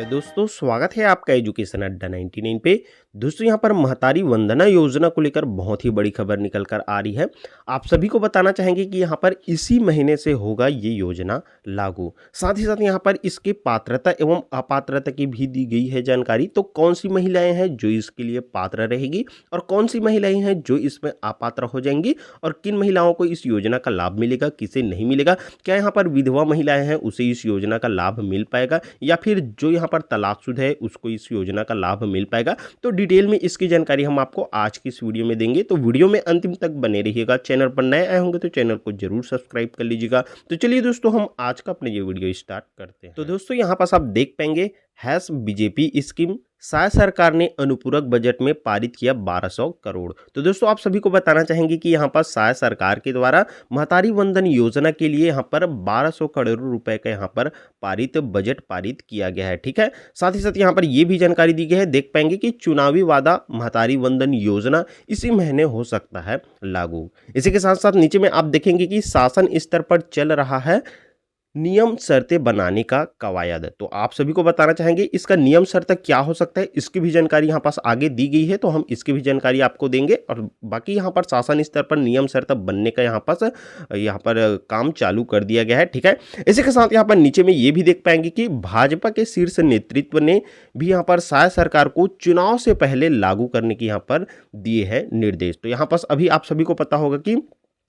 दोस्तों, स्वागत है आपका एजुकेशन अड्डा 99 पे। दोस्तों, यहाँ पर महतारी वंदना योजना को लेकर बहुत ही बड़ी खबर निकल कर आ रही है। आप सभी को बताना चाहेंगे कि यहाँ पर इसी महीने से होगा ये योजना लागू। साथ ही साथ यहाँ पर इसके पात्रता एवं अपात्रता की भी दी गई है जानकारी। तो कौन सी महिलाएं हैं जो इसके लिए पात्र रहेगी और कौन सी महिलाएं हैं जो इसमें अपात्र हो जाएंगी, और किन महिलाओं को इस योजना का लाभ मिलेगा, किसे नहीं मिलेगा। क्या यहाँ पर विधवा महिलाएं हैं उसे इस योजना का लाभ मिल पाएगा, या फिर जो यहाँ पर तलाकशुदा है उसको इस योजना का लाभ मिल पाएगा। तो डिटेल में इसकी जानकारी हम आपको आज की इस वीडियो में देंगे। तो वीडियो में अंतिम तक बने रहिएगा। चैनल पर नए आए होंगे तो चैनल को जरूर सब्सक्राइब कर लीजिएगा। तो चलिए दोस्तों, हम आज का अपने ये वीडियो स्टार्ट करते हैं। तो दोस्तों, यहाँ पास आप देख पाएंगे हैश बीजेपी स्कीम, साय सरकार ने अनुपूरक बजट में पारित किया 1200 करोड़। तो दोस्तों, आप सभी को बताना चाहेंगे कि यहाँ पर साय सरकार के द्वारा महतारी वंदन योजना के लिए यहाँ पर 1200 करोड़ रुपए का यहाँ पर बजट पारित किया गया है। ठीक है, साथ ही साथ यहाँ पर ये भी जानकारी दी गई है, देख पाएंगे कि चुनावी वादा महतारी वंदन योजना इसी महीने हो सकता है लागू। इसी के साथ साथ नीचे में आप देखेंगे कि शासन स्तर पर चल रहा है नियम शर्तें बनाने का कवायद। तो आप सभी को बताना चाहेंगे इसका नियम शर्त क्या हो सकता है, इसकी भी जानकारी यहाँ पास आगे दी गई है। तो हम इसकी भी जानकारी आपको देंगे, और बाकी यहाँ पर शासन स्तर पर नियम शर्त बनने का यहाँ पर काम चालू कर दिया गया है। ठीक है, इसी के साथ यहाँ पर नीचे में ये भी देख पाएंगे कि भाजपा के शीर्ष नेतृत्व ने भी यहाँ पर साय सरकार को चुनाव से पहले लागू करने की यहाँ पर दिए हैं निर्देश। तो यहाँ पर अभी आप सभी को पता होगा कि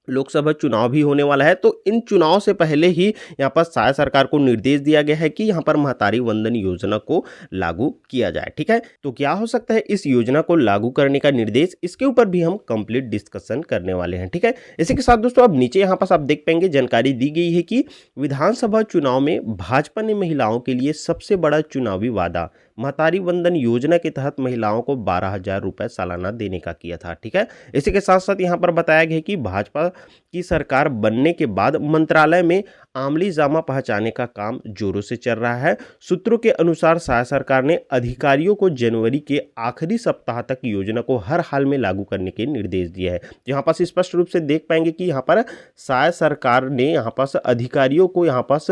लोकसभा चुनाव भी होने वाला है। तो इन चुनाव से पहले ही यहाँ पर साय सरकार को निर्देश दिया गया है कि यहाँ पर महतारी वंदन योजना को लागू किया जाए। ठीक है, तो क्या हो सकता है इस योजना को लागू करने का निर्देश, इसके ऊपर भी हम कंप्लीट डिस्कशन करने वाले हैं। ठीक है, इसी के साथ दोस्तों, अब नीचे यहाँ पर आप देख पाएंगे जानकारी दी गई है कि विधानसभा चुनाव में भाजपा ने महिलाओं के लिए सबसे बड़ा चुनावी वादा महतारी वंदन योजना के तहत महिलाओं को 12,000 रुपए सालाना देने का किया था। ठीक है, इसी के साथ साथ यहाँ पर बताया गया कि भाजपा की सरकार बनने के बाद मंत्रालय में आमली जामा पहुंचाने का काम जोरों से चल रहा है। सूत्रों के अनुसार साय सरकार ने अधिकारियों को जनवरी के आखिरी सप्ताह तक योजना को हर हाल में लागू करने के निर्देश दिए हैं। यहाँ पास स्पष्ट रूप से देख पाएंगे कि यहाँ पर साय सरकार ने यहाँ पास अधिकारियों को यहाँ पास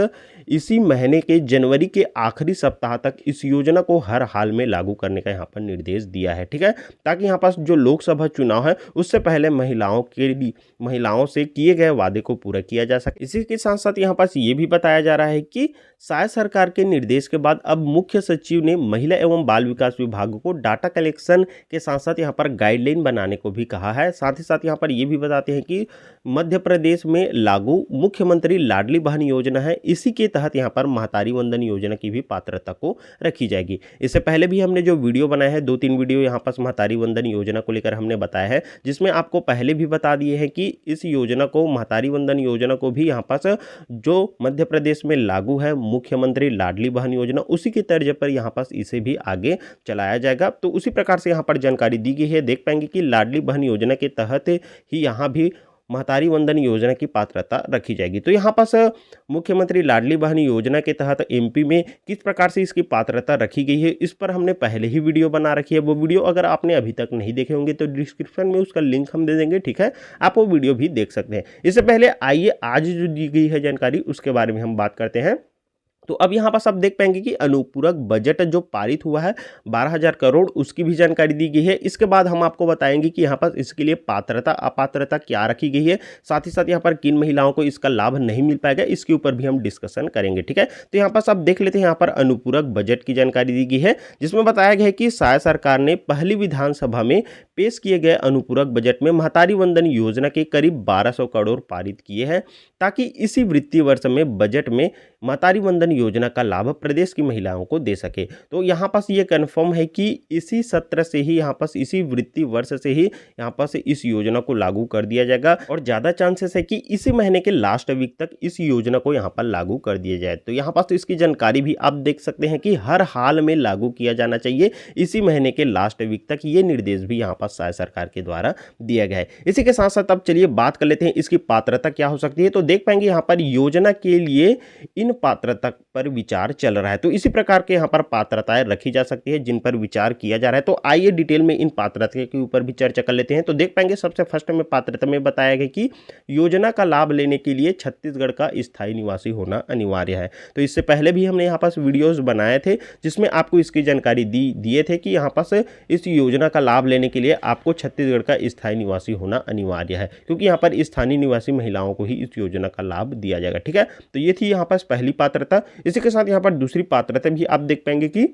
इसी महीने के जनवरी के आखिरी सप्ताह तक इस योजना को हर हाल में लागू करने का यहाँ पर निर्देश दिया है। ठीक है, ताकि यहाँ पास जो लोकसभा चुनाव है उससे पहले महिलाओं से किए गए वादे को पूरा किया जा सके। इसी के साथ साथ यहाँ पास ये भी बताया जा रहा है कि साय सरकार के निर्देश के बाद अब मुख्य सचिव ने महिला एवं बाल विकास विभाग को डाटा कलेक्शन के साथ साथ यहाँ पर गाइडलाइन बनाने को भी कहा है। साथ ही साथ यहाँ पर ये भी बताते हैं कि मध्य प्रदेश में लागू मुख्यमंत्री लाडली बहन योजना है, इसी के तहत यहाँ पर महतारी वंदन योजना की भी पात्रता को रखी जाएगी। इससे पहले भी हमने जो वीडियो बनाया है, 2-3 वीडियो यहाँ पर महतारी वंदन योजना को लेकर हमने बताया है, जिसमें आपको पहले भी बता दिए हैं कि इस योजना को, महतारी वंदन योजना को भी यहाँ पास जो मध्य प्रदेश में लागू है मुख्यमंत्री लाडली बहन योजना, उसी के तर्ज पर यहाँ पास इसे भी आगे चलाया जाएगा। तो उसी प्रकार से यहाँ पर जानकारी दी गई है। देख पाएंगे कि लाडली बहन योजना के तहत ही यहाँ भी महतारी वंदन योजना की पात्रता रखी जाएगी। तो यहाँ पास मुख्यमंत्री लाडली बहन योजना के तहत एमपी में किस प्रकार से इसकी पात्रता रखी गई है, इस पर हमने पहले ही वीडियो बना रखी है। वो वीडियो अगर आपने अभी तक नहीं देखे होंगे तो डिस्क्रिप्शन में उसका लिंक हम दे देंगे। ठीक है, आप वो वीडियो भी देख सकते हैं। इससे पहले आइए आज जो दी गई है जानकारी उसके बारे में हम बात करते हैं। तो अब यहाँ पास आप देख पाएंगे कि अनुपूरक बजट जो पारित हुआ है 12,000 करोड़, उसकी भी जानकारी दी गई है। इसके बाद हम आपको बताएंगे कि यहाँ पर इसके लिए पात्रता अपात्रता क्या रखी गई है, साथ ही साथ यहाँ पर किन महिलाओं को इसका लाभ नहीं मिल पाएगा, इसके ऊपर भी हम डिस्कशन करेंगे। ठीक है, तो यहाँ पास आप देख लेते हैं, यहाँ पर अनुपूरक बजट की जानकारी दी गई है, जिसमें बताया गया है कि साय सरकार ने पहली विधानसभा में पेश किए गए अनुपूरक बजट में महतारी वंदन योजना के करीब 1200 करोड़ पारित किए हैं, ताकि इसी वित्तीय वर्ष में बजट में महतारी वंदन योजना का लाभ प्रदेश की महिलाओं को दे सके। तो यहाँ पास ये कन्फर्म है कि इसी सत्र से ही, यहाँ पास इसी वित्तीय वर्ष से ही यहाँ पास इस योजना को लागू कर दिया जाएगा, और ज़्यादा चांसेस है कि इसी महीने के लास्ट वीक तक इस योजना को यहाँ पर लागू कर दिया जाए। तो यहाँ पास तो इसकी जानकारी भी आप देख सकते हैं कि हर हाल में लागू किया जाना चाहिए इसी महीने के लास्ट वीक तक, ये निर्देश भी यहाँ पास साय सरकार के द्वारा दिया गया है। इसी के साथ साथ अब चलिए बात कर लेते हैं इसकी पात्रता क्या हो सकती है। तो देख पाएंगे यहाँ पर योजना के लिए इन पात्रता पर विचार चल रहा है। तो इसी प्रकार के यहाँ पर पात्रताएं रखी जा सकती है जिन पर विचार किया जा रहा है। तो आइए डिटेल में इन पात्रता के ऊपर भी चर्चा कर लेते हैं। तो देख पाएंगे सबसे फर्स्ट में पात्रता में बताया गया कि योजना का लाभ लेने के लिए छत्तीसगढ़ का स्थायी निवासी होना अनिवार्य है। तो इससे पहले भी हमने यहाँ पास वीडियोस बनाए थे जिसमें आपको इसकी जानकारी दिए थे कि यहाँ पास इस योजना का लाभ लेने के लिए आपको छत्तीसगढ़ का स्थायी निवासी होना अनिवार्य है, क्योंकि यहाँ पर स्थानीय निवासी महिलाओं को ही इस योजना का लाभ दिया जाएगा। ठीक है, तो ये थी यहाँ पास पहली पात्रता। इसी के साथ यहाँ पर दूसरी पात्रता भी आप देख पाएंगे कि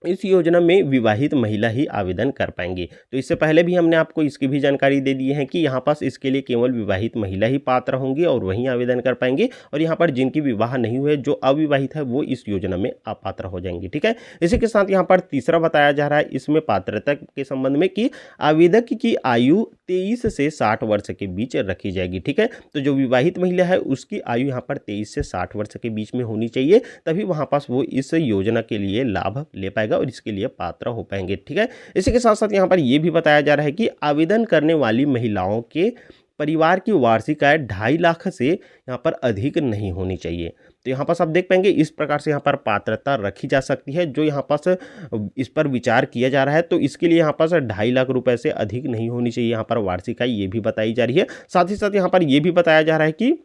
इस योजना में विवाहित महिला ही आवेदन कर पाएंगी। तो इससे पहले भी हमने आपको इसकी भी जानकारी दे दी है कि यहाँ पास इसके लिए केवल विवाहित महिला ही पात्र होंगी और वहीं आवेदन कर पाएंगे, और यहाँ पर जिनकी विवाह नहीं हुए, जो अविवाहित है, वो इस योजना में अपात्र हो जाएंगे। ठीक है, इसी के साथ यहाँ पर तीसरा बताया जा रहा है इसमें पात्रता के संबंध में कि आवेदक की आयु 23 से 60 वर्ष के बीच रखी जाएगी। ठीक है, तो जो विवाहित महिला है उसकी आयु यहाँ पर 23 से 60 वर्ष के बीच में होनी चाहिए, तभी वहाँ पास वो इस योजना के लिए लाभ ले पाएगा और इसके लिए पात्र हो पाएंगे। ठीक है, इसी के साथ साथ यहाँ पर यह भी बताया जा रहा है कि आवेदन करने वाली महिलाओं के परिवार की वार्षिक आय 2.5 लाख से यहाँ पर अधिक नहीं होनी चाहिए। तो यहाँ पास आप देख पाएंगे इस प्रकार से यहाँ पर पात्रता रखी जा सकती है, जो यहाँ पास इस पर विचार किया जा रहा है। तो इसके लिए यहाँ पास 2.5 लाख रुपए से अधिक नहीं होनी चाहिए यहाँ पर वार्षिक आय, ये भी बताई जा रही है। साथ ही साथ यहाँ पर यह भी बताया जा रहा है कि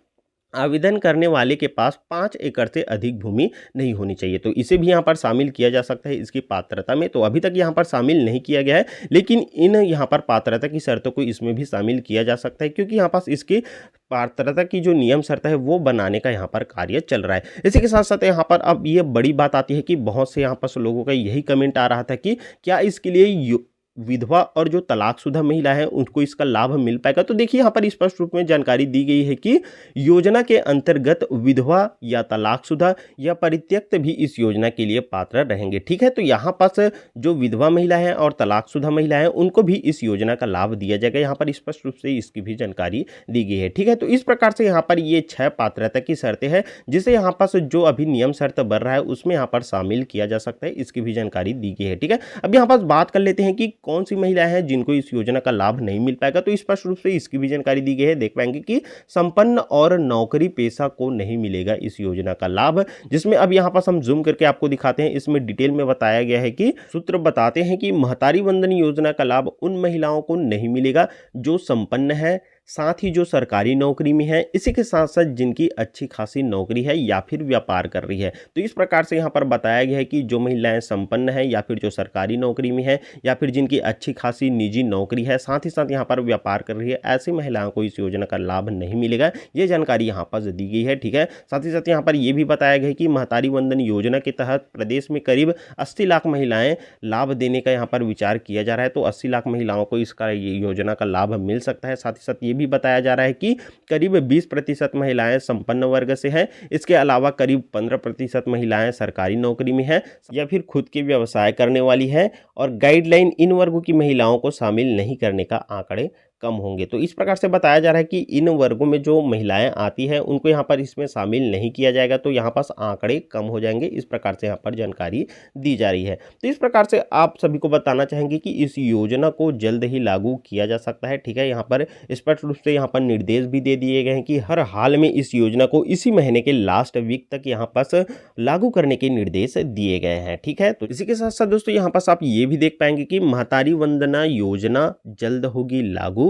आवेदन करने वाले के पास 5 एकड़ से अधिक भूमि नहीं होनी चाहिए। तो इसे भी यहाँ पर शामिल किया जा सकता है इसकी पात्रता में। तो अभी तक यहाँ पर शामिल नहीं किया गया है, लेकिन इन यहाँ पर पात्रता की शर्तों को इसमें भी शामिल किया जा सकता है, क्योंकि यहाँ पास इसकी पात्रता की जो नियम शर्त है वो बनाने का यहाँ पर कार्य चल रहा है। इसी के साथ साथ यहाँ पर अब ये बड़ी बात आती है कि बहुत से यहाँ पर लोगों का यही कमेंट आ रहा था कि क्या इसके लिए विधवा और जो तलाकशुदा महिला है उनको इसका लाभ मिल पाएगा। तो देखिए यहाँ पर स्पष्ट रूप में जानकारी दी गई है कि योजना के अंतर्गत विधवा या तलाकशुदा या परित्यक्त भी इस योजना के लिए पात्र रहेंगे। ठीक है, तो यहाँ पास जो विधवा महिला है और तलाकशुदा महिला है उनको भी इस योजना का लाभ दिया जाएगा। यहाँ पर स्पष्ट रूप से इसकी भी जानकारी दी गई है। ठीक है, तो इस प्रकार से यहाँ पर ये 6 पात्रता की शर्तें हैं जिसे यहाँ पास जो अभी नियम शर्त बन रहा है उसमें यहाँ पर शामिल किया जा सकता है, इसकी भी जानकारी दी गई है। ठीक है, अब यहाँ पास बात कर लेते हैं कि कौन सी महिलाएं हैं जिनको इस योजना का लाभ नहीं मिल पाएगा। तो स्पष्ट रूप से इसकी भी जानकारी दी गई है। देख पाएंगे कि संपन्न और नौकरी पेशा को नहीं मिलेगा इस योजना का लाभ, जिसमें अब यहाँ पास हम जूम करके आपको दिखाते हैं। इसमें डिटेल में बताया गया है कि सूत्र बताते हैं कि महतारी वंदन योजना का लाभ उन महिलाओं को नहीं मिलेगा जो संपन्न है, साथ ही जो सरकारी नौकरी में है, इसी के साथ साथ जिनकी अच्छी खासी नौकरी है या फिर व्यापार कर रही है। तो इस प्रकार से यहाँ पर बताया गया है कि जो महिलाएं संपन्न है या फिर जो सरकारी नौकरी में है या फिर जिनकी अच्छी खासी निजी नौकरी है, साथ ही साथ यहाँ पर व्यापार कर रही है, ऐसी महिलाओं को इस योजना का लाभ नहीं मिलेगा। ये जानकारी यहाँ पर दी गई है। ठीक है, साथ ही साथ यहाँ पर यह भी बताया गया है कि महतारी वंदन योजना के तहत प्रदेश में करीब 80 लाख महिलाएं लाभ देने का यहाँ पर विचार किया जा रहा है। तो 80 लाख महिलाओं को इसका योजना का लाभ मिल सकता है। साथ ही साथ ये भी बताया जा रहा है कि करीब 20% महिलाएं संपन्न वर्ग से हैं। इसके अलावा करीब 15% महिलाएं सरकारी नौकरी में हैं या फिर खुद के व्यवसाय करने वाली हैं, और गाइडलाइन इन वर्गों की महिलाओं को शामिल नहीं करने का आंकड़े कम होंगे। तो इस प्रकार से बताया जा रहा है कि इन वर्गों में जो महिलाएं आती हैं उनको यहाँ पर इसमें शामिल नहीं किया जाएगा, तो यहाँ पास आंकड़े कम हो जाएंगे। इस प्रकार से यहाँ पर जानकारी दी जा रही है। तो इस प्रकार से आप सभी को बताना चाहेंगे कि इस योजना को जल्द ही लागू किया जा सकता है। ठीक है, यहाँ पर स्पष्ट रूप से यहाँ पर निर्देश भी दे दिए गए हैं कि हर हाल में इस योजना को इसी महीने के लास्ट वीक तक यहाँ पास लागू करने के निर्देश दिए गए हैं। ठीक है, तो इसी के साथ साथ दोस्तों यहाँ पास आप ये भी देख पाएंगे कि महतारी वंदना योजना जल्द होगी लागू,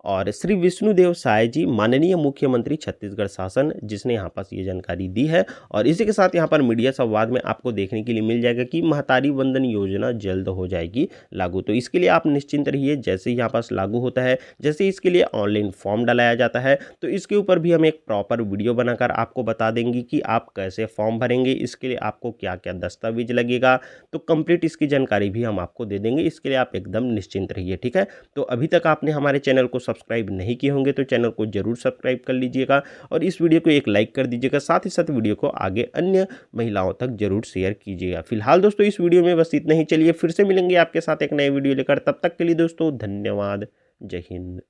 और श्री विष्णुदेव साय जी माननीय मुख्यमंत्री छत्तीसगढ़ शासन, जिसने यहाँ पास ये जानकारी दी है। और इसी के साथ यहाँ पर मीडिया संवाद में आपको देखने के लिए मिल जाएगा कि महतारी वंदन योजना जल्द हो जाएगी लागू। तो इसके लिए आप निश्चिंत रहिए, जैसे ही यहाँ पास लागू होता है, जैसे इसके लिए ऑनलाइन फॉर्म डलाया जाता है, तो इसके ऊपर भी हम एक प्रॉपर वीडियो बनाकर आपको बता देंगे कि आप कैसे फॉर्म भरेंगे, इसके लिए आपको क्या क्या दस्तावेज लगेगा। तो कंप्लीट इसकी जानकारी भी हम आपको दे देंगे, इसके लिए आप एकदम निश्चिंत रहिए। ठीक है, तो अभी तक आपने हमारे चैनल को सब्सक्राइब नहीं किए होंगे तो चैनल को जरूर सब्सक्राइब कर लीजिएगा और इस वीडियो को एक लाइक कर दीजिएगा। साथ ही साथ वीडियो को आगे अन्य महिलाओं तक जरूर शेयर कीजिएगा। फिलहाल दोस्तों इस वीडियो में बस इतना ही। चलिए फिर से मिलेंगे आपके साथ एक नए वीडियो लेकर, तब तक के लिए दोस्तों धन्यवाद। जय हिंद।